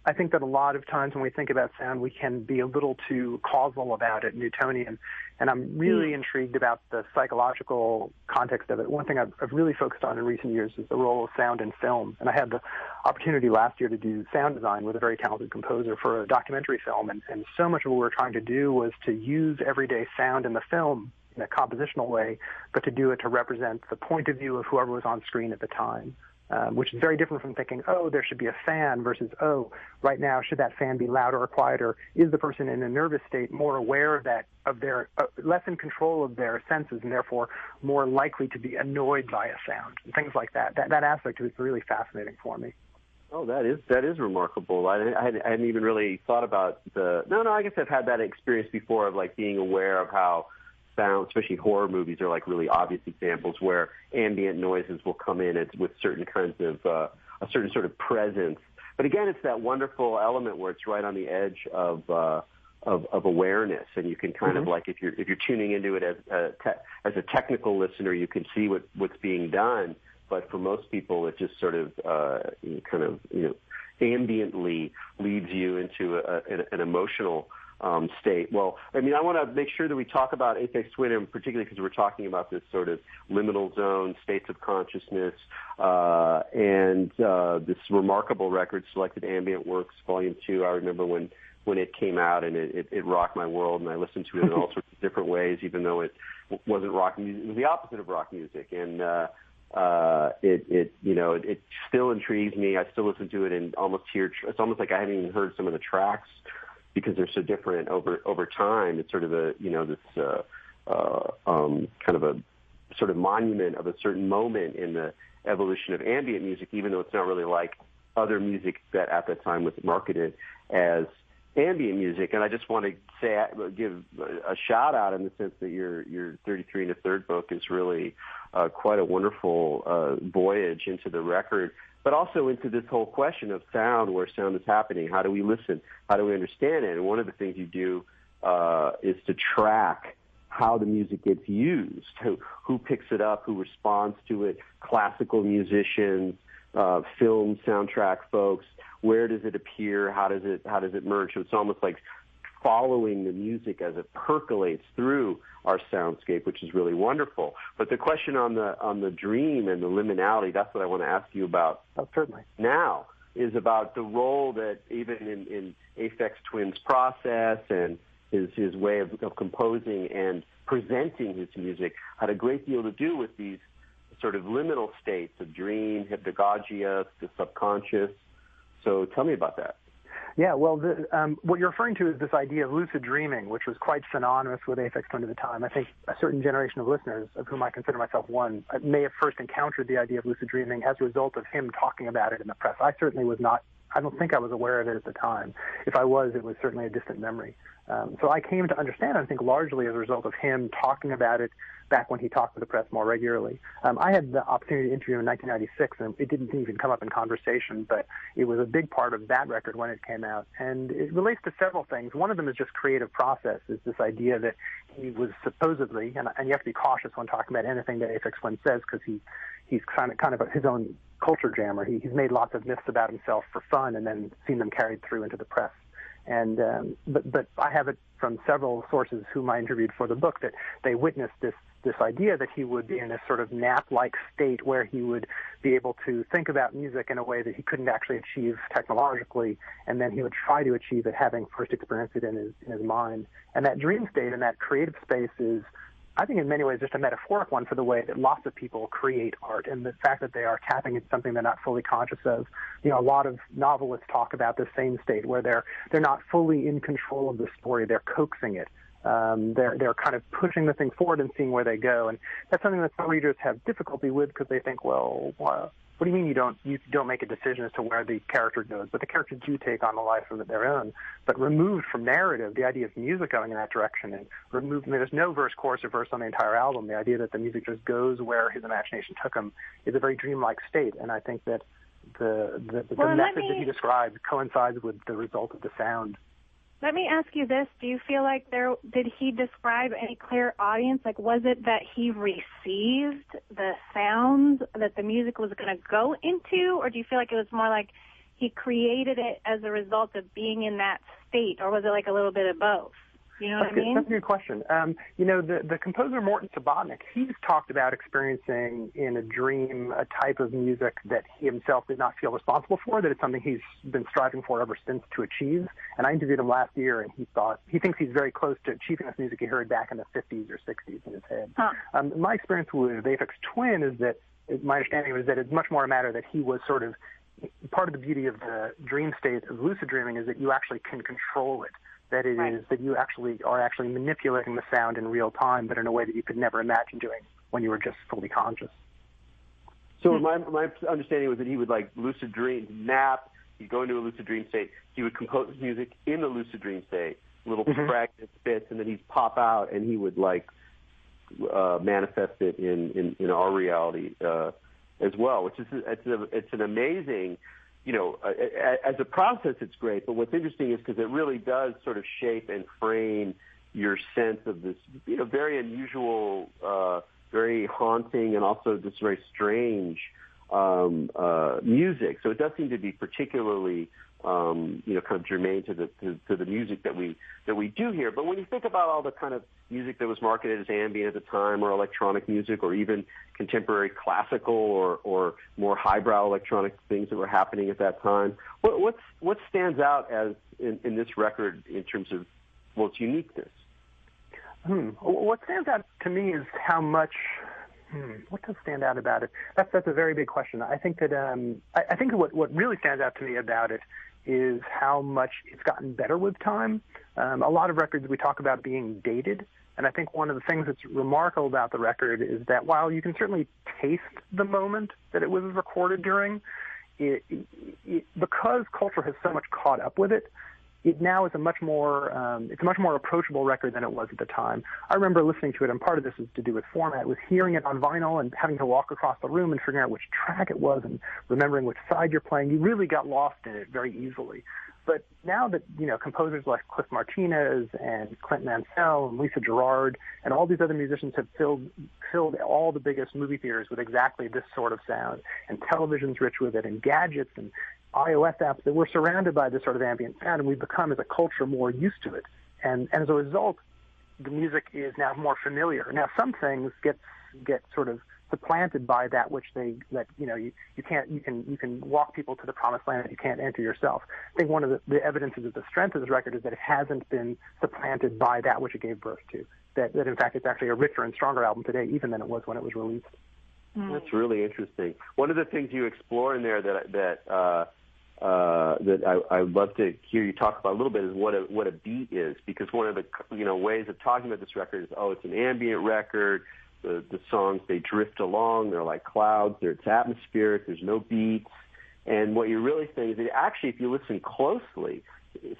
I think that a lot of times when we think about sound, we can be a little too causal about it, Newtonian, and I'm really intrigued about the psychological context of it. One thing I've really focused on in recent years is the role of sound in film, and I had the opportunity last year to do sound design with a very talented composer for a documentary film, and so much of what we were trying to do was to use everyday sound in the film in a compositional way, but to do it to represent the point of view of whoever was on screen at the time, which is very different from thinking, oh, there should be a fan versus, oh, right now, should that fan be louder or quieter? Is the person in a nervous state more aware of their less in control of their senses and therefore more likely to be annoyed by a sound and things like that? That aspect is really fascinating for me. Oh, that is remarkable. I hadn't even really thought about I guess I've had that experience before of like being aware of how sound, especially horror movies, are like really obvious examples where ambient noises will come in with certain kinds of a certain sort of presence. But again, it's that wonderful element where it's right on the edge of awareness, and you can kind of like if you're tuning into it as a technical listener, you can see what's being done. But for most people, it just sort of ambiently leads you into an emotional state. Well, I mean, I want to make sure that we talk about Aphex Twin, and particularly because we're talking about this sort of liminal zone, states of consciousness, and this remarkable record, Selected Ambient Works Volume II. I remember when it came out, and it rocked my world, and I listened to it in all sorts of different ways, even though it wasn't rock music. It was the opposite of rock music, and it still intrigues me. I still listen to it and almost hear. It's almost like I haven't even heard some of the tracks because they're so different over time. It's sort of a kind of a sort of monument of a certain moment in the evolution of ambient music, even though it's not really like other music that at that time was marketed as ambient music. And I just want to give a shout out in the sense that your 33 and a Third book is really quite a wonderful voyage into the record, but also into this whole question of sound, where sound is happening. How do we listen? How do we understand it? And one of the things you do is to track how the music gets used, who picks it up, who responds to it, classical musicians, film soundtrack folks, where does it appear, how does it merge? So it's almost like following the music as it percolates through our soundscape, which is really wonderful. But the question on the dream and the liminality, that's what I want to ask you about. Certainly. Now is about the role that even in Aphex Twin's process and his way of composing and presenting his music had a great deal to do with these sort of liminal states of dream, hypnagogia, the subconscious. So tell me about that. Yeah, well, what you're referring to is this idea of lucid dreaming, which was quite synonymous with Aphex Twin at the time. I think a certain generation of listeners, of whom I consider myself one, may have first encountered the idea of lucid dreaming as a result of him talking about it in the press. I certainly was not. I don't think I was aware of it at the time. If I was, it was certainly a distant memory. So I came to understand, I think, largely as a result of him talking about it back when he talked to the press more regularly. I had the opportunity to interview him in 1996, and it didn't even come up in conversation, but it was a big part of that record when it came out. And it relates to several things. One of them is just creative process, is this idea that he was supposedly, and you have to be cautious when talking about anything that Aphex Twin says, because he's kind of his own culture jammer. He's made lots of myths about himself for fun and then seen them carried through into the press. And but I have it from several sources whom I interviewed for the book that they witnessed this idea that he would be in a sort of nap-like state where he would be able to think about music in a way that he couldn't actually achieve technologically, and then he would try to achieve it having first experienced it in his mind. And that dream state and that creative space is, I think, in many ways just a metaphoric one for the way that lots of people create art, and the fact that they are tapping into something they're not fully conscious of. You know, a lot of novelists talk about the same state where they're not fully in control of the story. They're coaxing it. They're kind of pushing the thing forward and seeing where they go, and that's something that some readers have difficulty with because they think, well, what do you mean you don't make a decision as to where the character goes? But the characters do take on a life of their own. But removed from narrative, the idea of music going in that direction, and there's no verse, chorus, or verse on the entire album. The idea that the music just goes where his imagination took him is a very dreamlike state, and I think that the method that he describes coincides with the result of the sound. Let me ask you this. Do you feel like did he describe any clear audience? Like, was it that he received the sounds that the music was going to go into, or do you feel like it was more like he created it as a result of being in that state, or was it like a little bit of both? You know what I mean? That's a good question. The composer Morton Subotnick, he's talked about experiencing in a dream a type of music that he himself did not feel responsible for, that it's something he's been striving for ever since to achieve. And I interviewed him last year, and he thinks he's very close to achieving this music he heard back in the 50s or 60s in his head. Huh. My experience with Aphex Twin is that, my understanding was that it's much more a matter that he was sort of, part of the beauty of the dream state of lucid dreaming is that you actually can control it. That it is that you are actually manipulating the sound in real time, but in a way that you could never imagine doing when you were just fully conscious. So my understanding was that he would like lucid dream, nap, he'd go into a lucid dream state, he would compose music in the lucid dream state, little fragments, bits, and then he'd pop out and he would like manifest it in our reality as well, which is it's an amazing. You know, as a process, it's great. But what's interesting is because it really does sort of shape and frame your sense of this, you know, very unusual, very haunting, and also just very strange music. So it does seem to be particularly, kind of germane to the music that we do here. But when you think about all the kind of music that was marketed as ambient at the time, or electronic music, or even contemporary classical or more highbrow electronic things that were happening at that time, what stands out as in this record in terms of its uniqueness? What stands out to me is how much What does stand out about it? That's a very big question. I think that I think what really stands out to me about it is how much it's gotten better with time. A lot of records we talk about being dated, and I think one of the things that's remarkable about the record is that while you can certainly taste the moment that it was recorded during, because culture has so much caught up with it, it now is it's a much more approachable record than it was at the time. I remember listening to it, and part of this is to do with format, with hearing it on vinyl and having to walk across the room and figuring out which track it was and remembering which side you're playing. You really got lost in it very easily. But now that, composers like Cliff Martinez and Clint Mansell and Lisa Gerrard and all these other musicians have filled all the biggest movie theaters with exactly this sort of sound, and television's rich with it, and gadgets and iOS apps, that we're surrounded by this sort of ambient sound, and we've become as a culture more used to it. And as a result, the music is now more familiar. Now, some things get sort of supplanted by that which you can walk people to the promised land that you can't enter yourself. I think one of the evidences of the strength of this record is that it hasn't been supplanted by that which it gave birth to. That in fact it's actually a richer and stronger album today even than it was when it was released. That's really interesting. One of the things you explore in there that I'd love to hear you talk about a little bit is what a beat is, because one of the ways of talking about this record is, it's an ambient record. The songs, they drift along. They're like clouds. It's atmospheric. There's no beats. And what you're really saying is that actually, if you listen closely,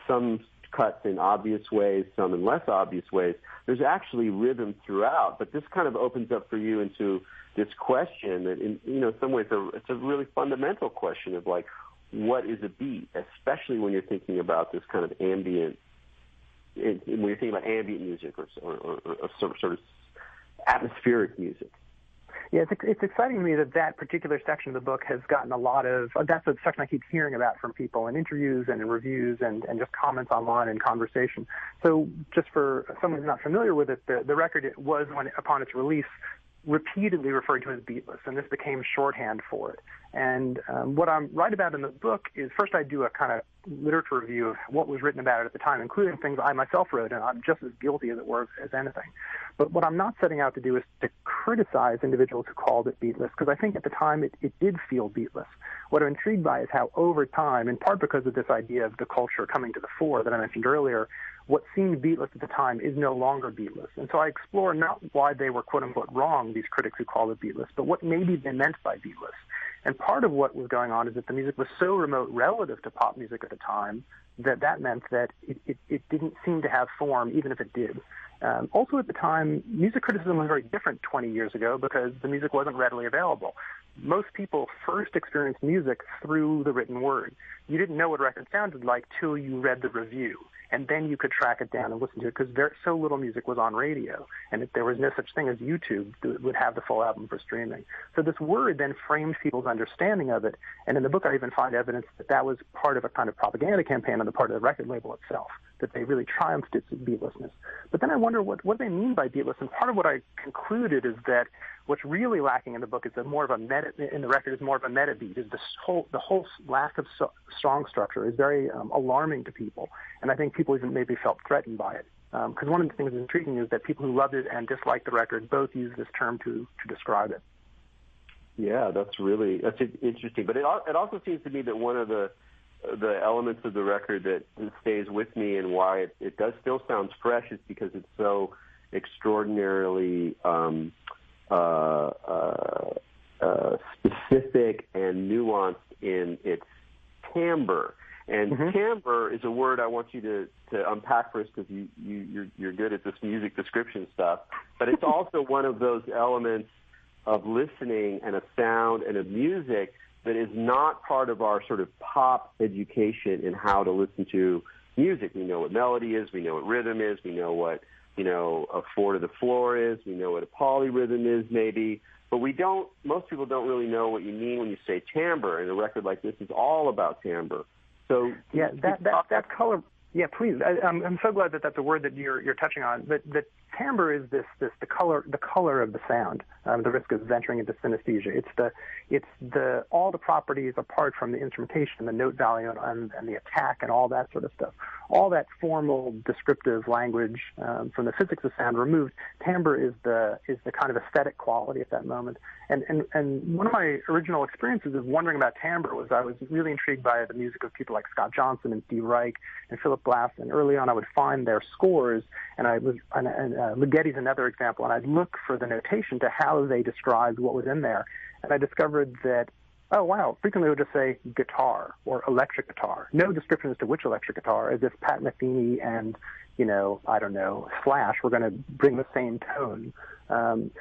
some cuts in obvious ways, some in less obvious ways, there's actually rhythm throughout. But this kind of opens up for you into this question that, in some ways, it's a really fundamental question of like, what is a beat, especially when you're thinking about this kind of ambient, when you're thinking about ambient music or sort of atmospheric music. Yeah, it's exciting to me that particular section of the book has gotten a lot of, that's the section I keep hearing about from people in interviews and in reviews and just comments online and conversation. So just for someone who's not familiar with it, the record was, upon its release, repeatedly referred to as beatless, and this became shorthand for it. And what I write about in the book is, first I do a kind of literature review of what was written about it at the time, including things I myself wrote, and I'm just as guilty, as it were, as anything. But what I'm not setting out to do is to criticize individuals who called it beatless, because I think at the time it did feel beatless. What I'm intrigued by is how over time, in part because of this idea of the culture coming to the fore that I mentioned earlier, what seemed beatless at the time is no longer beatless. And so I explore not why they were quote-unquote wrong, these critics who called it beatless, but what maybe they meant by beatless. And part of what was going on is that the music was so remote relative to pop music at the time that meant that it didn't seem to have form, even if it did. Also at the time, music criticism was very different 20 years ago because the music wasn't readily available. Most people first experienced music through the written word. You didn't know what a record sounded like till you read the review, and then you could track it down and listen to it because so little music was on radio, and there was no such thing as YouTube that would have the full album for streaming. So this word then framed people's understanding of it, and in the book I even find evidence that was part of a kind of propaganda campaign on the part of the record label itself, that they really triumphed its beatlessness. But then I wonder what they mean by beatless, and part of what I concluded is that what's really lacking in the book is more of a meta beat. Is the whole lack of song structure is very alarming to people, and I think people even maybe felt threatened by it. Because one of the things that's intriguing is that people who loved it and disliked the record both use this term to describe it. Yeah, that's interesting. But it also seems to me that one of the elements of the record that stays with me and why it does still sounds fresh is because it's so extraordinarily specific and nuanced in its timbre. And timbre is a word I want you to unpack for us because you're good at this music description stuff. But it's also one of those elements of listening and of sound and of music that is not part of our sort of pop education in how to listen to music. We know what melody is, we know what rhythm is, we know what, a 4 to the floor is, we know what a polyrhythm is maybe, but most people don't really know what you mean when you say timbre, and a record like this is all about timbre. So yeah, that color Yeah, please. I'm so glad that that's a word that you're touching on. The timbre is the color of the sound. The risk of venturing into synesthesia. It's all the properties apart from the instrumentation, the note value, and the attack, and all that sort of stuff. All that formal descriptive language from the physics of sound removed. Timbre is the kind of aesthetic quality at that moment. And one of my original experiences of wondering about timbre was I was really intrigued by the music of people like Scott Johnson and Steve Reich and Philip Glass. And early on, I would find their scores, and Ligeti's another example, and I'd look for the notation to how they described what was in there. And I discovered that, oh, wow, frequently it would just say guitar or electric guitar. No description as to which electric guitar, as if Pat Metheny and, Slash were going to bring the same tone. Tone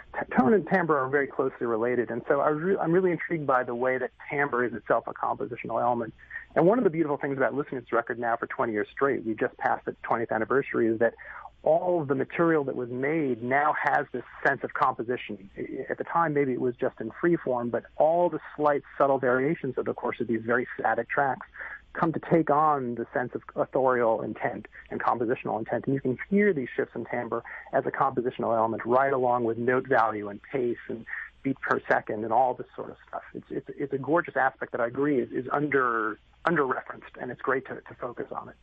and timbre are very closely related, and so I'm really intrigued by the way that timbre is itself a compositional element. And one of the beautiful things about listening to this record now for 20 years straight, we just passed its 20th anniversary, is that all of the material that was made now has this sense of composition. At the time, maybe it was just in free form, but all the slight, subtle variations over the course of these very static tracks come to take on the sense of authorial intent and compositional intent. And you can hear these shifts in timbre as a compositional element right along with note value and pace and beat per second and all this sort of stuff. It's a gorgeous aspect that I agree is under-referenced, and it's great to focus on it.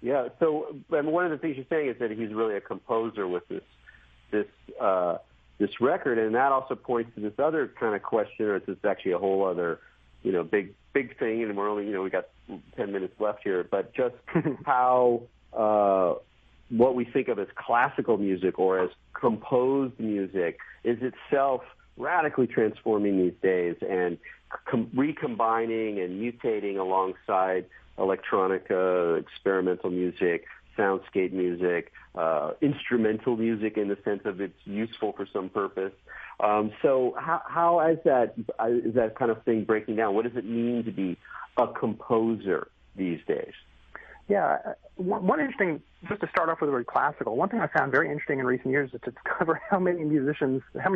Yeah, so one of the things you're saying is that he's really a composer with this record, and that also points to this other kind of question, or it's actually a whole other, big thing, and we're only, we got 10 minutes left here, but just how what we think of as classical music or as composed music is itself radically transforming these days and recombining and mutating alongside electronic experimental music, soundscape music, instrumental music in the sense of it's useful for some purpose. So how is that kind of thing breaking down? What does it mean to be a composer these days? Yeah, one interesting, just to start off with the word classical, one thing I found very interesting in recent years is to discover how many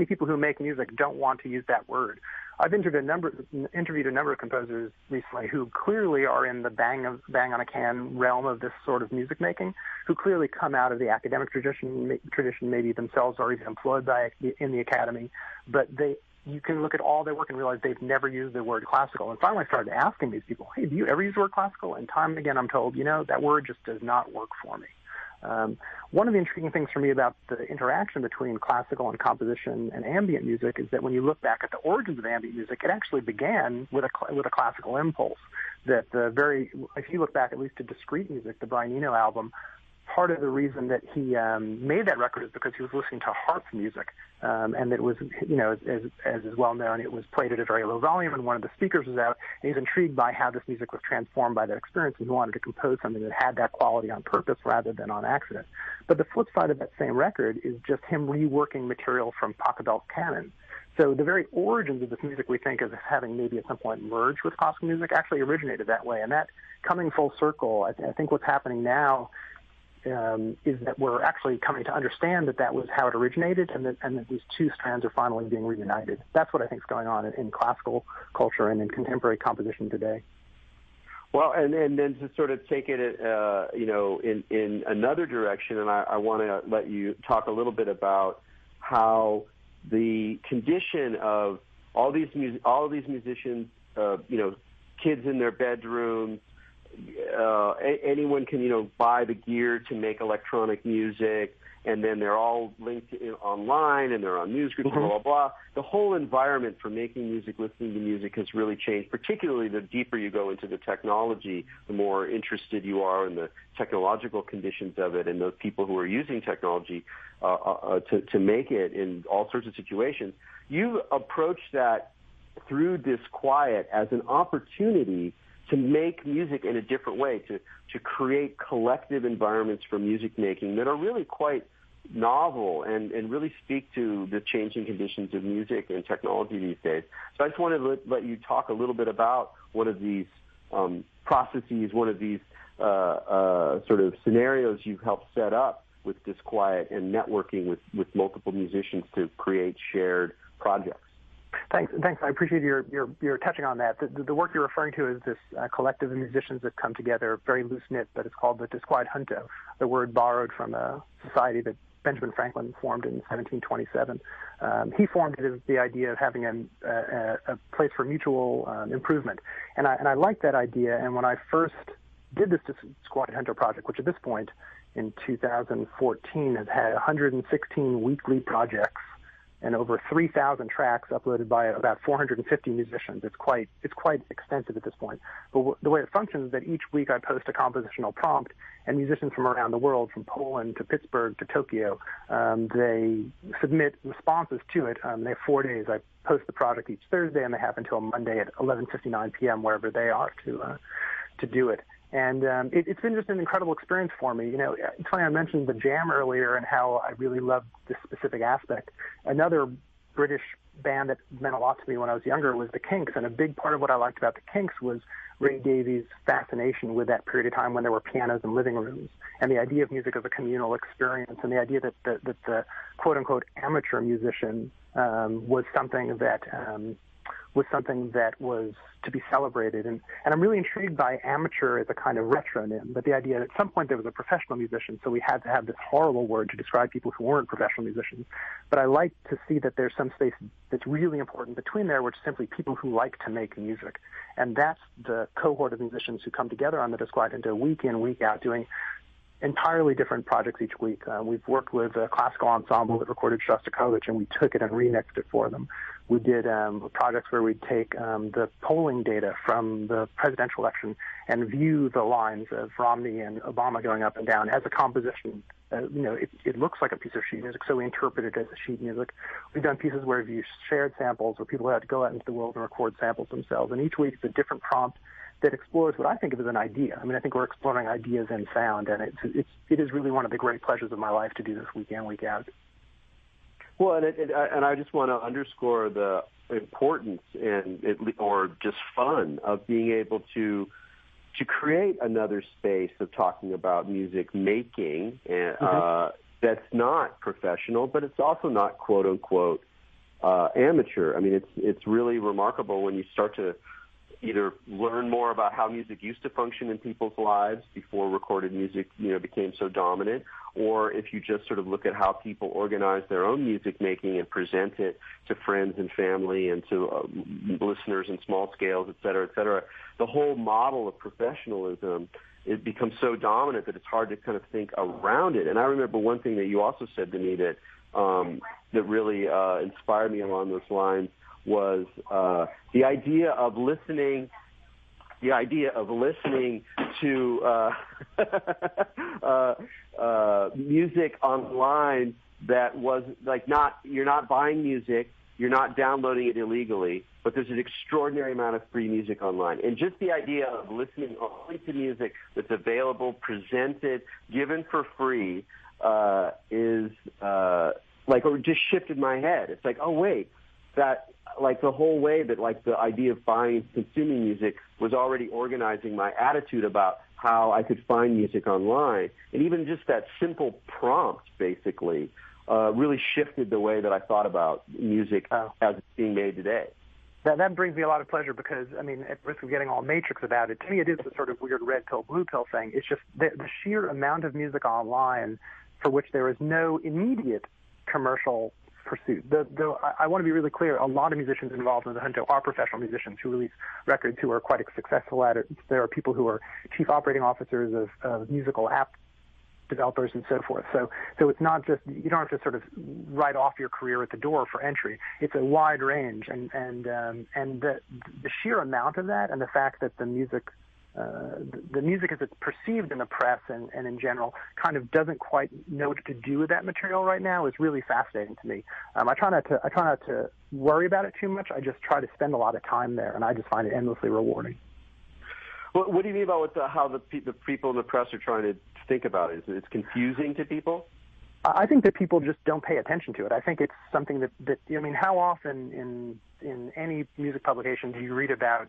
people who make music don't want to use that word. I've interviewed a number of composers recently who clearly are in the bang on a can realm of this sort of music making, who clearly come out of the academic tradition, maybe themselves are even employed in the academy, but you can look at all their work and realize they've never used the word classical. And finally I started asking these people, hey, do you ever use the word classical? And time and again I'm told, that word just does not work for me. One of the intriguing things for me about the interaction between classical and composition and ambient music is that when you look back at the origins of ambient music, it actually began with a classical impulse. That if you look back at least to discrete music, the Brian Eno album, part of the reason that he made that record is because he was listening to harp music, and it was, as is well known, it was played at a very low volume, and one of the speakers was out, and he was intrigued by how this music was transformed by that experience, and he wanted to compose something that had that quality on purpose rather than on accident. But the flip side of that same record is just him reworking material from Pachelbel's canon. So the very origins of this music we think of as having maybe at some point merged with classical music actually originated that way, and that coming full circle, I think what's happening now is that we're actually coming to understand that was how it originated, and that these two strands are finally being reunited. That's what I think is going on in classical culture and in contemporary composition today. Well, and then to sort of take it, in another direction, and I want to let you talk a little bit about how the condition of all these musicians, kids in their bedrooms. Anyone can, buy the gear to make electronic music, and then they're all linked online, and they're on newsgroups, blah, blah, blah. The whole environment for making music, listening to music has really changed, particularly the deeper you go into the technology, the more interested you are in the technological conditions of it and those people who are using technology to make it in all sorts of situations. You approach that through Disquiet as an opportunity to make music in a different way, to create collective environments for music making that are really quite novel and really speak to the changing conditions of music and technology these days. So I just wanted to let you talk a little bit about one of these processes, one of these sort of scenarios you've helped set up with Disquiet and networking with multiple musicians to create shared projects. Thanks. I appreciate your touching on that. The work you're referring to is this collective of musicians that come together, very loose-knit, but it's called the Disquiet Junto, the word borrowed from a society that Benjamin Franklin formed in 1727. He formed it as the idea of having a place for mutual improvement. And I like that idea, and when I first did this Disquiet Junto project, which at this point in 2014 has had 116 weekly projects and over 3,000 tracks uploaded by about 450 musicians. It's quite extensive at this point. But the way it functions is that each week I post a compositional prompt, and musicians from around the world, from Poland to Pittsburgh to Tokyo, they submit responses to it. They have 4 days. I post the project each Thursday, and they have until Monday at 11:59 p.m. wherever they are to do it. And it's been just an incredible experience for me. You know, it's funny, I mentioned the jam earlier and how I really loved this specific aspect. Another British band that meant a lot to me when I was younger was the Kinks, and a big part of what I liked about the Kinks was Ray Davies' fascination with that period of time when there were pianos in living rooms, and the idea of music as a communal experience, and the idea that the quote-unquote amateur musician was something that was to be celebrated. And I'm really intrigued by amateur as a kind of retronym, but the idea that at some point there was a professional musician, so we had to have this horrible word to describe people who weren't professional musicians. But I like to see that there's some space that's really important between there, which is simply people who like to make music. And that's the cohort of musicians who come together on the Disquiet Junto week in, week out, doing entirely different projects each week. We've worked with a classical ensemble that recorded Shostakovich, and we took it and remixed it for them. We did projects where we'd take the polling data from the presidential election and view the lines of Romney and Obama going up and down as a composition. It looks like a piece of sheet music, so we interpret it as a sheet music. We've done pieces where we've used shared samples, where people had to go out into the world and record samples themselves. And each week it's a different prompt that explores what I think of as an idea. I mean, I think we're exploring ideas in sound, and it is really one of the great pleasures of my life to do this week in, week out. Well, and I just want to underscore the importance or just fun of being able to create another space of talking about music making that's not professional, but it's also not quote unquote amateur. I mean, it's really remarkable when you start to either learn more about how music used to function in people's lives before recorded music, became so dominant, or if you just sort of look at how people organize their own music making and present it to friends and family and to listeners in small scales, et cetera, the whole model of professionalism, it becomes so dominant that it's hard to kind of think around it. And I remember one thing that you also said to me that really inspired me along those lines was the idea of listening to music online that was like you're not buying music, you're not downloading it illegally, but there's an extraordinary amount of free music online. And just the idea of listening only to music that's available, presented, given for free is or just shifted my head. It's like, oh wait, that like the whole way that like the idea of buying and consuming music was already organizing my attitude about how I could find music online. And even just that simple prompt basically really shifted the way that I thought about music as it's being made today. That brings me a lot of pleasure because, I mean, at risk of getting all matrix about it, to me it is a sort of weird red pill, blue pill thing. It's just the sheer amount of music online for which there is no immediate commercial pursuit. I want to be really clear, a lot of musicians involved in the Junto are professional musicians who release records who are quite successful at it. There are people who are chief operating officers of musical app developers and so forth. So it's not just, you don't have to sort of write off your career at the door for entry. It's a wide range, and the sheer amount of that, and the fact that the music as it's perceived in the press and in general kind of doesn't quite know what to do with that material right now is really fascinating to me. I try not to worry about it too much. I just try to spend a lot of time there, and I just find it endlessly rewarding. Well, what do you mean about how the people in the press are trying to think about it? It's confusing to people? I think that people just don't pay attention to it. I think it's something that I mean, how often in any music publication do you read about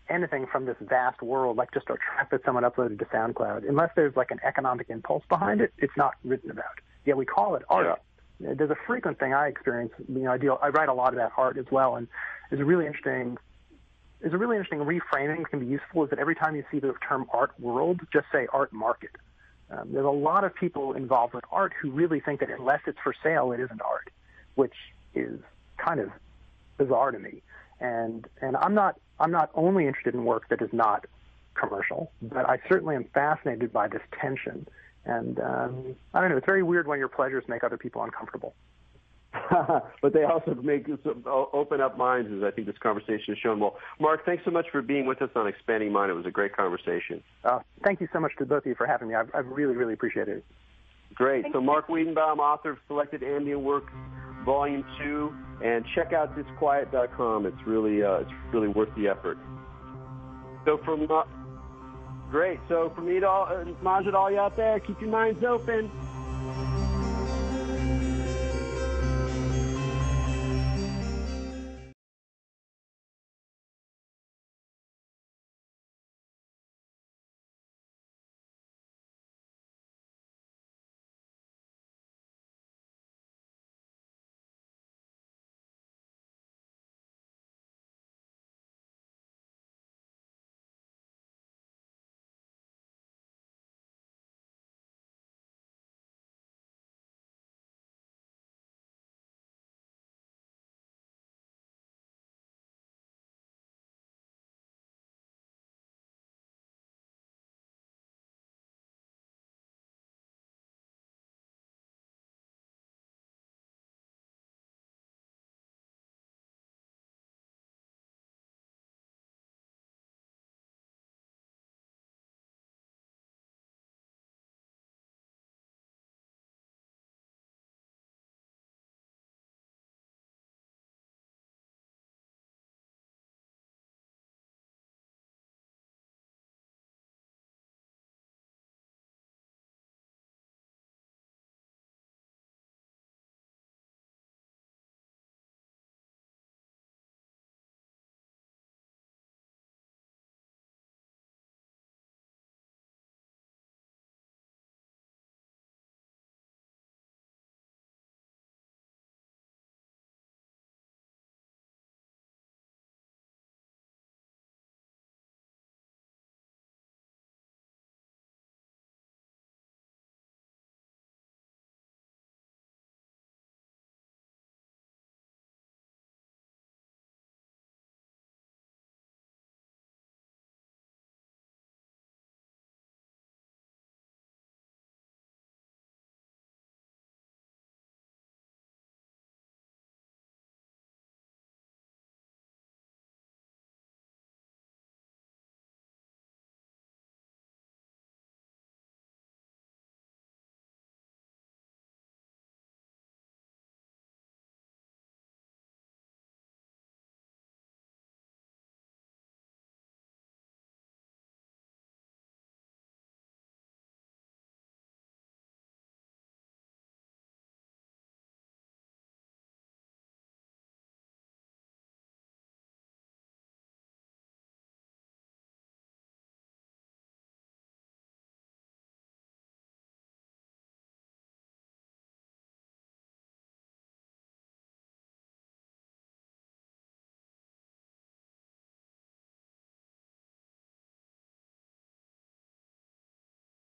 anything from this vast world, like just a track that someone uploaded to SoundCloud? Unless there's like an economic impulse behind it, it's not written about. Yeah, we call it art, there's a frequent thing I experience. I write a lot about art as well, and there's a really interesting reframing that can be useful is that every time you see the term art world, just say art market. There's a lot of people involved with art who really think that unless it's for sale, it isn't art, which is kind of bizarre to me. And I'm not only interested in work that is not commercial, but I certainly am fascinated by this tension. And I don't know, it's very weird when your pleasures make other people uncomfortable. But they also open up minds, as I think this conversation has shown. Well, Marc, thanks so much for being with us on Expanding Mind. It was a great conversation. Thank you so much to both of you for having me. I really, really appreciate it. Great. So Marc Weidenbaum, author of Selected Ambient Works Volume II, and check out Disquiet.com. It's really worth the effort. So from me to all, Majid, all you out there, keep your minds open.